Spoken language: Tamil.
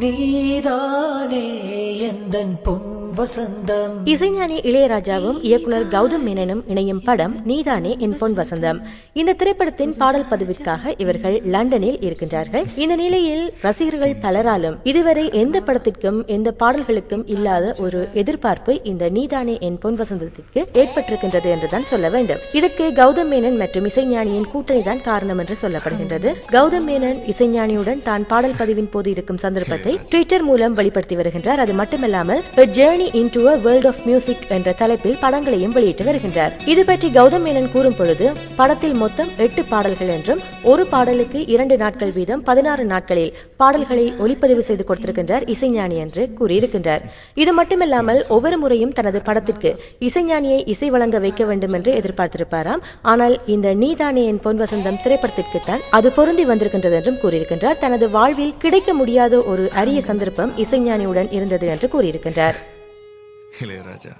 நீதானே எந்தன் பொன் வசந்தம். இசைஞானி இளையராஜாவும் இயக்குனர் கௌதம் மேனனும் இணையும் படம் நீதானே என் பொன் வசந்தம். இந்த திரைப்படத்தின் பாடல் பதிவிற்காக இவர்கள் லண்டனில் இருக்கின்றார்கள். இந்த நிலையில் ரசிகர்கள் பலராலும் இதுவரை எந்த படத்திற்கும் எந்த பாடல்களுக்கும் இல்லாத ஒரு எதிர்பார்ப்பு இந்த நீதானே என் பொன் வசந்தத்திற்கு ஏற்பட்டிருக்கின்றது என்றுதான் சொல்ல வேண்டும். இதற்கு கௌதம் மேனன் மற்றும் இசைஞானியின் கூட்டணி தான் காரணம் என்று சொல்லப்படுகின்றது. கௌதம் மேனன் இசைஞானியுடன் தான் பாடல் பதிவின் போது இருக்கும் சந்தர்ப்பத்தை ட்விட்டர் மூலம் வெளிப்படுத்தி வருகின்றார். அது மட்டுமல்லாமல் A Journey into a World of Music என்ற தலைப்பில் படங்களையும் வெளியிட்டு வருகின்றார். இது பற்றி கௌதம் மேனன் கூறும் பொழுது படத்தில் மொத்தம் 8 பாடல்கள் என்றும் ஒரு பாடலுக்கு 2 நாட்கள் வீதம் 16 நாட்களில் பாடல்களை ஒளிப்பதிவு செய்து கொடுத்திருக்கின்றார் இசைஞானி என்று கூறியிருக்கின்றார். இது மட்டுமல்லாமல் ஒவ்வொரு முறையும் தனது படத்திற்கு இசைஞானியை இசை வழங்க வைக்க வேண்டும் என்று எதிர்பார்த்திருப்பாராம். ஆனால் இந்த நீதானே என் பொன் வசந்தம் திரைப்படத்திற்கு தான் அது பொருந்தி வந்திருக்கின்றது என்றும் கூறியிருக்கின்றார். தனது வாழ்வில் கிடைக்க முடியாத ஒரு அரிய சந்தர்ப்பம் இசைஞானியுடன் இருந்தது என்று கூறியிருக்கின்றார். இளையராஜா